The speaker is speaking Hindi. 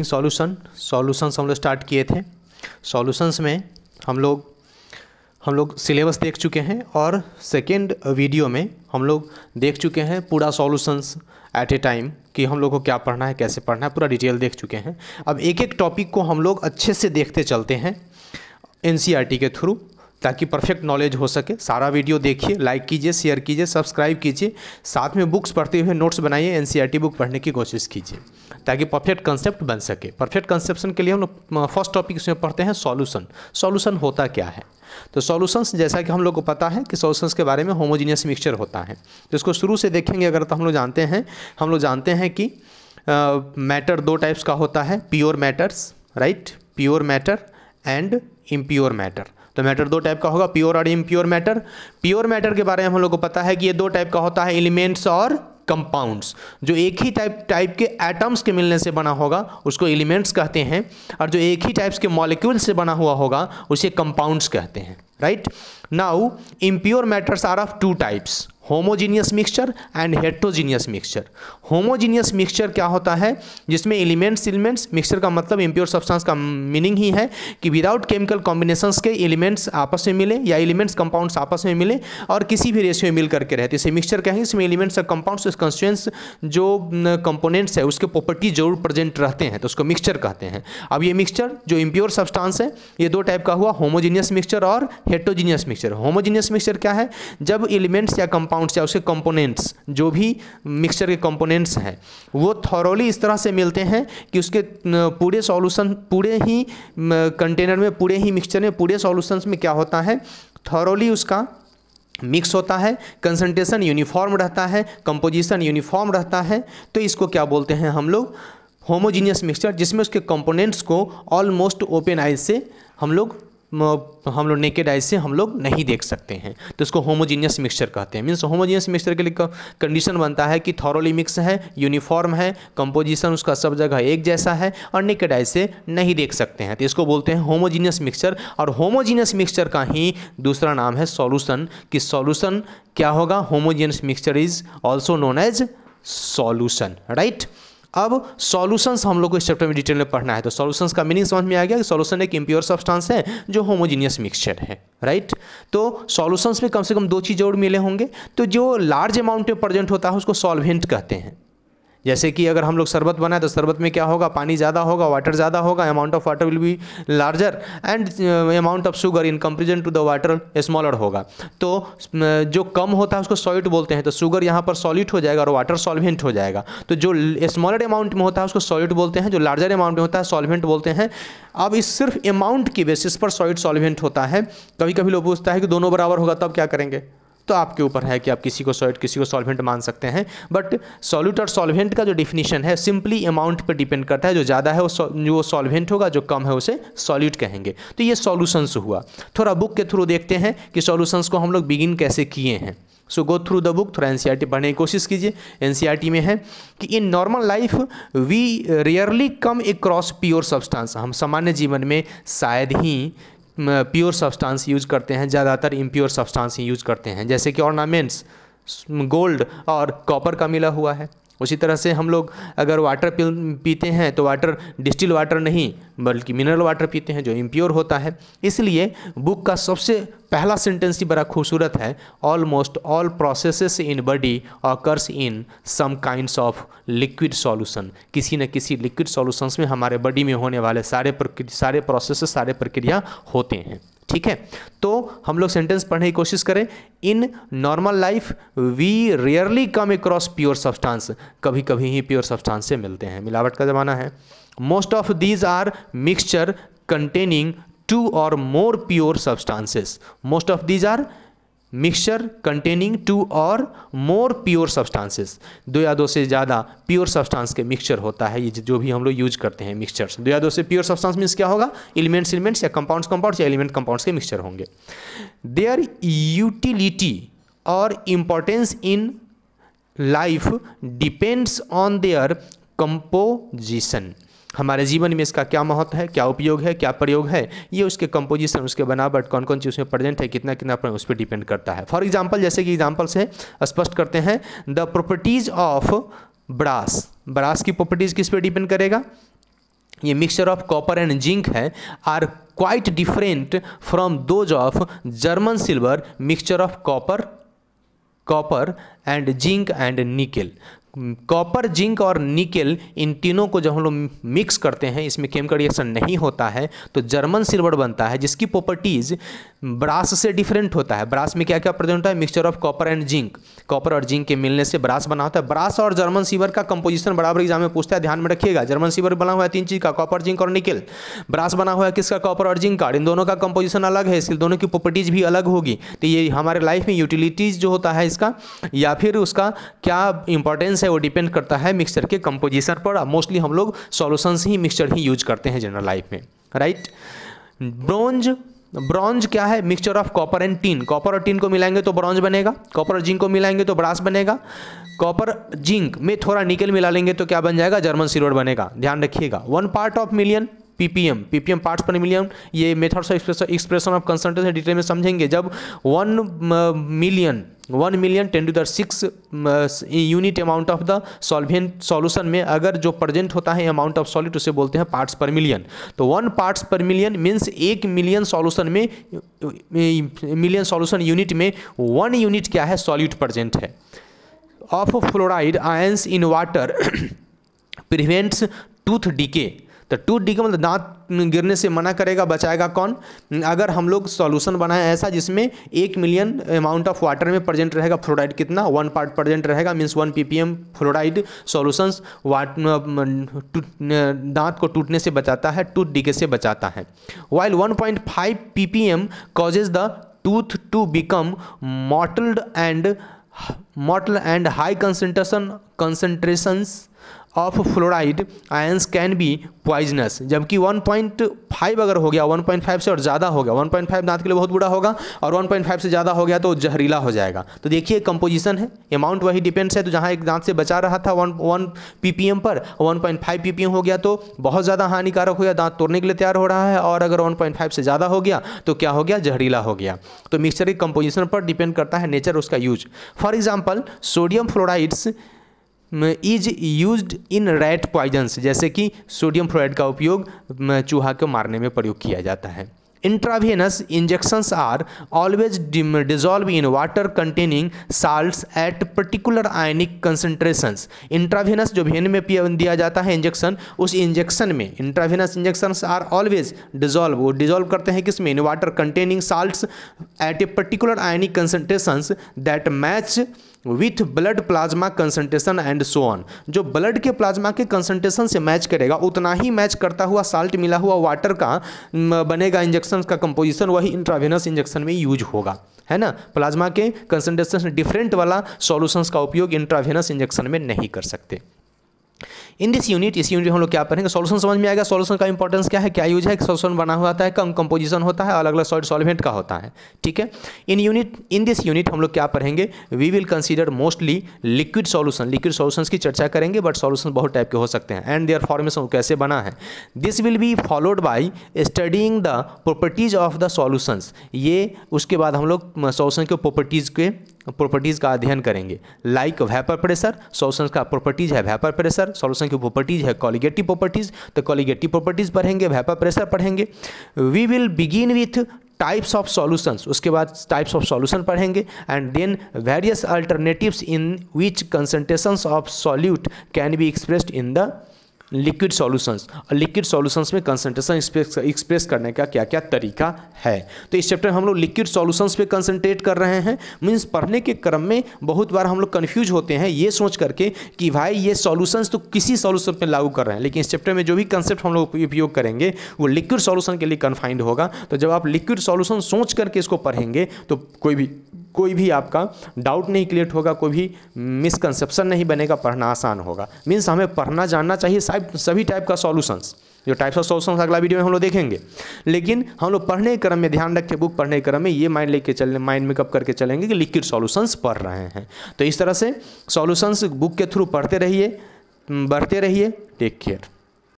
सॉल्यूशंस हम लोग स्टार्ट किए थे। सॉल्यूशंस में हम लोग सिलेबस देख चुके हैं और सेकेंड वीडियो में हम लोग देख चुके हैं पूरा सॉल्यूशंस एट ए टाइम कि हम लोग को क्या पढ़ना है, कैसे पढ़ना है, पूरा डिटेल देख चुके हैं। अब एक एक टॉपिक को हम लोग अच्छे से देखते चलते हैं एनसीईआरटी के थ्रू, ताकि परफेक्ट नॉलेज हो सके। सारा वीडियो देखिए, लाइक कीजिए, शेयर कीजिए, सब्सक्राइब कीजिए, साथ में बुक्स पढ़ते हुए नोट्स बनाइए, एनसीईआरटी बुक पढ़ने की कोशिश कीजिए ताकि परफेक्ट कंसेप्ट बन सके। परफेक्ट कंसेप्शन के लिए हम लोग फर्स्ट टॉपिक इसमें पढ़ते हैं सॉल्यूशन। सॉल्यूशन होता क्या है? तो सॉल्यूशंस, जैसा कि हम लोग को पता है कि सॉल्यूशंस के बारे में होमोजीनियस मिक्सचर होता है, तो इसको शुरू से देखेंगे अगर तो हम लोग जानते हैं कि मैटर दो टाइप्स का होता है, pure matters, right, pure matter and impure matter. तो मैटर दो टाइप का होगा, प्योर और इम्प्योर मैटर। प्योर मैटर के बारे में हम लोग को पता है कि ये दो टाइप का होता है, एलिमेंट्स और कंपाउंड्स। जो एक ही टाइप के एटम्स के मिलने से बना होगा उसको एलिमेंट्स कहते हैं, और जो एक ही टाइप्स के मॉलिक्यूल से बना हुआ होगा उसे कंपाउंड्स कहते हैं, right. Now impure matters are of two types, homogeneous mixture and heterogeneous mixture. Homogeneous mixture क्या होता है? जिसमें एलिमेंट्स मिक्सचर का मतलब इम्प्योर सब्सटेंस का मीनिंग ही है कि विदाउट केमिकल कॉम्बिनेशंस के एलिमेंट्स आपस में मिले या एलिमेंट्स कंपाउंड्स आपस में मिले और किसी भी रेशियो में मिल करके रहते, इसे मिक्सचर कहेंगे। इसमें एलिमेंट्स और कंपाउंड्स कंस्टिट्यूएंट्स जो कंपोनेंट्स है उसके प्रॉपर्टी जरूर प्रेजेंट रहते हैं, तो उसको मिक्सचर कहते हैं। अब ये मिक्सचर जो इम्प्योर सब्सटेंस है ये दो टाइप का हुआ, होमोजीनियस मिक्सचर और हेट्रोजीनियस मिक्सचर। होमोजीनियस मिक्सचर क्या है? जब एलिमेंट्स या कंपाउंड्स या उसके कंपोनेंट्स, जो भी मिक्सचर के कंपोनेंट्स हैं, वो थॉरोली इस तरह से मिलते हैं कि उसके पूरे सॉल्यूशन, पूरे ही कंटेनर में, पूरे ही मिक्सचर में, पूरे सॉल्यूशंस में क्या होता है, थॉरोली उसका मिक्स होता है, कंसंट्रेशन यूनिफॉर्म रहता है, कंपोजिशन यूनिफॉर्म रहता है। तो इसको क्या बोलते हैं हम लोग? होमोजीनियस मिक्सचर, जिसमें उसके कंपोनेंट्स को ऑलमोस्ट ओपन आइज से हम लोग नेकेड आइज से हम लोग नहीं देख सकते हैं, तो इसको होमोजीनियस मिक्सचर कहते हैं। मीन्स होमोजीनियस मिक्सचर के लिए कंडीशन बनता है कि थॉरोली मिक्स है, यूनिफॉर्म है, कंपोजिशन उसका सब जगह एक जैसा है और नेकेड आइज से नहीं देख सकते हैं, तो इसको बोलते हैं होमोजीनियस मिक्सचर। और होमोजीनियस मिक्सचर का ही दूसरा नाम है सॉल्यूशन। कि सॉल्यूशन क्या होगा? Homogeneous mixture is also known as solution, right. अब सॉल्यूशंस हम लोग को इस चैप्टर में डिटेल में पढ़ना है, तो सॉल्यूशंस का मीनिंग समझ में आ गया कि सॉल्यूशन एक इम्प्योर सब्सटेंस है जो होमोजीनियस मिक्सचर है, राइट। तो सॉल्यूशंस में कम से कम दो चीज़ जरूर मिले होंगे, तो जो लार्ज अमाउंट में प्रेजेंट होता है उसको सॉल्वेंट कहते हैं। जैसे कि अगर हम लोग शरबत बनाए तो शरबत में क्या होगा? पानी ज़्यादा होगा, वाटर ज़्यादा होगा, amount of water will be larger and amount of sugar in comparison to the water smaller होगा। तो जो कम होता है उसको सॉलिड बोलते हैं, तो शुगर यहाँ पर सॉलिड हो जाएगा और वाटर सॉल्वेंट हो जाएगा। तो जो स्मॉलर अमाउंट में होता है उसको सॉलिड बोलते हैं, जो लार्जर अमाउंट में होता है सॉल्वेंट बोलते हैं। अब इस सिर्फ अमाउंट की बेसिस पर सॉलिड सॉल्वेंट होता है। कभी कभी लोग पूछता है कि दोनों बराबर होगा तब क्या करेंगे? तो आपके ऊपर है कि आप किसी को सॉलिड किसी को सॉल्वेंट मान सकते हैं, बट सॉल्यूट और सॉल्वेंट का जो डिफिनीशन है सिंपली अमाउंट पर डिपेंड करता है। जो ज़्यादा है वो सॉल्वेंट होगा, जो कम है उसे सॉल्यूट कहेंगे। तो ये सॉल्यूशंस हुआ। थोड़ा बुक के थ्रू देखते हैं कि सॉल्यूशंस को हम लोग बिगिन कैसे किए हैं। So go through the book, थोड़ा एनसीईआरटी पढ़ने की कोशिश कीजिए। एनसीईआरटी में है कि in normal life we rarely come across pure substance. हम सामान्य जीवन में शायद ही प्योर सब्सटेंस यूज करते हैं, ज़्यादातर इम्प्योर सब्सटेंस ही यूज करते हैं, जैसे कि ऑर्नामेंट्स, गोल्ड और कॉपर का मिला हुआ है। उसी तरह से हम लोग अगर वाटर पीते हैं तो वाटर डिस्टिल वाटर नहीं बल्कि मिनरल वाटर पीते हैं जो इम्प्योर होता है। इसलिए बुक का सबसे पहला सेंटेंस ही बड़ा खूबसूरत है, almost all processes in body occurs in some kinds of liquid solution. किसी न किसी लिक्विड सॉल्यूशंस में हमारे बॉडी में होने वाले सारे प्रोसेसेस, सारे प्रक्रिया होते हैं, ठीक है। तो हम लोग सेंटेंस पढ़ने की कोशिश करें। In normal life we rarely come across pure substance. कभी कभी ही प्योर सब्सटेंस से मिलते हैं, मिलावट का ज़माना है। Most of these are mixture containing two or more pure substances. Most of these are mixture containing two or more pure substances. दो या दो से ज़्यादा प्योर सब्सटेंस के मिक्सचर होता है ये जो भी हम लोग यूज करते हैं मिक्सचर्स। दो या दो से प्योर सब्सटेंस मीन्स क्या होगा? एलिमेंट्स या कंपाउंड्स या एलिमेंट कंपाउंड्स के मिक्सचर होंगे। देयर यूटिलिटी और importance in life depends on their composition. हमारे जीवन में इसका क्या महत्व है, क्या उपयोग है, क्या प्रयोग है, ये उसके कंपोजिशन, उसके बनावट, कौन कौन चीज़ उसमें प्रेजेंट है, कितना कितना उस पर डिपेंड करता है। फॉर एग्जांपल, जैसे कि एग्जांपल से स्पष्ट करते हैं, the properties of brass. Brass की प्रॉपर्टीज किस पे डिपेंड करेगा? ये mixture of copper and zinc है, are quite different from those of German silver mixture of copper and zinc and nickel. Copper, zinc और निकेल, इन तीनों को जब हम लोग मिक्स करते हैं, इसमें केमिकल रिएक्शन नहीं होता है, तो जर्मन सिल्वर बनता है, जिसकी प्रॉपर्टीज़ ब्रास से डिफरेंट होता है। ब्रास में क्या क्या प्रेजेंट होता है? Mixture of copper and zinc, copper और जिंक के मिलने से ब्रास बना होता है। ब्रास और जर्मन सिल्वर का कंपोजिशन बराबर एग्जाम में पूछता है, ध्यान में रखिएगा। जर्मन सिल्वर बना हुआ है 3 चीज़ का, कॉपर, जिंक और निकेल। ब्रास बना हुआ है किसका? कॉपर और जिंक का। इन दोनों का कंपोजिशन अलग है, इसलिए दोनों की प्रॉपर्टीज़ भी अलग होगी। तो ये हमारे लाइफ में यूटिलिटीज़ जो होता है इसका, या फिर उसका क्या इंपॉर्टेंस है, वो डिपेंड करता है मिक्सचर के कंपोजिशन पर। मोस्टली हम लोग सॉल्यूशंस ही मिक्सचर ही यूज करते हैं जनरल लाइफ में, राइट। ब्रॉन्ज क्या है? Mixture of copper and tin. Copper और टिन को मिलाएंगे तो ब्रॉन्ज बनेगा, कॉपर और जिंक को मिलाएंगे तो ब्रास बनेगा, कॉपर जिंक में थोड़ा निकेल मिला लेंगे तो क्या बन जाएगा? जर्मन सिल्वर बनेगा। ध्यान रखिएगा। 1 part of million ppm parts पर मिलियन, ये methods of expression of concentration detail में समझेंगे। जब 1 million 10⁶ unit amount of the solvent solution में अगर जो प्रेजेंट होता है अमाउंट ऑफ सॉलिड, उसे बोलते हैं पार्ट्स पर मिलियन। तो 1 पार्ट्स पर मिलियन मीन्स 1 मिलियन सॉल्यूशन में, मिलियन सॉल्यूशन यूनिट में 1 यूनिट क्या है? सॉल्यूट प्रेजेंट है। Of fluoride ions in water prevents tooth decay. तो टूथ डीके मतलब दांत गिरने से मना करेगा, बचाएगा कौन? अगर हम लोग सॉल्यूशन बनाए ऐसा जिसमें 1 मिलियन अमाउंट ऑफ वाटर में प्रेजेंट रहेगा फ्लोराइड, कितना? 1 पार्ट प्रेजेंट रहेगा, मीन्स 1 ppm फ्लोराइड सॉल्यूशंस दांत को टूटने से बचाता है, टूथ डीके से बचाता है। While 1.5 ppm causes the tooth to become mottled and high concentrations of fluoride ions can be poisonous. जबकि 1.5 अगर हो गया, 1.5 से और ज़्यादा हो गया, 1.5 दांत के लिए बहुत बुरा होगा, और 1.5 से ज़्यादा हो गया तो जहरीला हो जाएगा। तो देखिए कंपोजिशन है, अमाउंट वही डिपेंड्स है। तो जहाँ एक दांत से बचा रहा था 1 ppm पर, 1.5 ppm हो गया तो बहुत ज़्यादा हानिकारक हो गया, दांत तोड़ने के लिए तैयार हो रहा है। और अगर 1.5 से ज़्यादा हो गया तो क्या हो गया? जहरीला हो गया। तो मिक्सचर के कंपोजिशन पर डिपेंड करता है नेचर उसका use. For example sodium fluorides is used in rat poisons, जैसे कि सोडियम फ्लोराइड का उपयोग चूहा को मारने में प्रयोग किया जाता है। Intravenous injections are always dissolve in water containing salts at particular ionic concentrations. Intravenous जो वेन में दिया जाता है इंजेक्शन, उस इंजेक्शन में intravenous injections are always dissolve, वो डिजॉल्व करते हैं किसमें? In water containing salts at a particular ionic concentrations that match with blood plasma concentration and so on. जो ब्लड के प्लाज्मा के कंसंट्रेशन से मैच करेगा, उतना ही मैच करता हुआ साल्ट मिला हुआ वाटर का बनेगा इंजेक्शन का कंपोजिशन, वही इंट्रावेनस इंजेक्शन में यूज होगा, है ना। प्लाज्मा के कंसंट्रेशन से डिफरेंट वाला सॉल्यूशंस का उपयोग इंट्रावेनस इंजेक्शन में नहीं कर सकते। इन दिस यूनिट, इस यूनिट हम लोग क्या पढ़ेंगे? सॉल्यूशन समझ में आएगा। सॉल्यूशन का इंपॉर्टेंस क्या है, क्या यूज है, सॉल्यूशन बना हुआ आता है, कम कंपोजिशन होता है, अलग अलग सॉल्वेंट का होता है, ठीक है। इन दिस यूनिट हम लोग क्या पढ़ेंगे? We will consider mostly liquid solution. Liquid solutions की चर्चा करेंगे, बट सॉल्यूशन बहुत टाइप के हो सकते हैं एंड देयर फॉर्मेशन कैसे बना है। This will be followed by studying the properties of the solutions. ये उसके बाद हम लोग सॉल्यूशन के प्रॉपर्टीज़ का अध्ययन करेंगे। लाइक वेपर प्रेशर, सॉल्यूशन का प्रॉपर्टीज है वेपर प्रेशर, सॉल्यूशन की प्रॉपर्टीज है कॉलिगेटिव प्रॉपर्टीज, तो कॉलिगेटिव प्रॉपर्टीज पढ़ेंगे, वेपर प्रेशर पढ़ेंगे। We will begin with types of solutions, उसके बाद टाइप्स ऑफ सॉल्यूशन पढ़ेंगे and then various alternatives in which concentrations of solute can be expressed in the liquid solutions. और लिक्विड सॉल्यूशंस में कंसंट्रेशन एक्सप्रेस करने का क्या क्या तरीका है। तो इस चैप्टर में हम लोग लिक्विड सॉल्यूशंस पे कंसंट्रेट कर रहे हैं। मीन्स पढ़ने के क्रम में बहुत बार हम लोग कंफ्यूज होते हैं ये सोच करके कि भाई ये सॉल्यूशंस तो किसी सॉल्यूशन पे लागू कर रहे हैं, लेकिन इस चैप्टर में जो भी कंसेप्ट हम लोग उपयोग करेंगे वो लिक्विड सॉल्यूशन के लिए कन्फाइंड होगा। तो जब आप लिक्विड सॉल्यूशन सोच करके इसको पढ़ेंगे तो कोई भी आपका डाउट नहीं क्लियर होगा, कोई भी मिसकंसेप्शन नहीं बनेगा, पढ़ना आसान होगा। मीन्स हमें पढ़ना जानना चाहिए सभी टाइप का सॉल्यूशंस। जो टाइप्स ऑफ सॉल्यूशंस अगला वीडियो में हम लोग देखेंगे, लेकिन हम लोग पढ़ने के क्रम में ध्यान रखें, बुक पढ़ने के क्रम में ये माइंड मेकअप करके चलेंगे कि लिक्विड सॉल्यूशंस पढ़ रहे हैं। तो इस तरह से सॉल्यूशंस बुक के थ्रू पढ़ते रहिए, बढ़ते रहिए। Take care.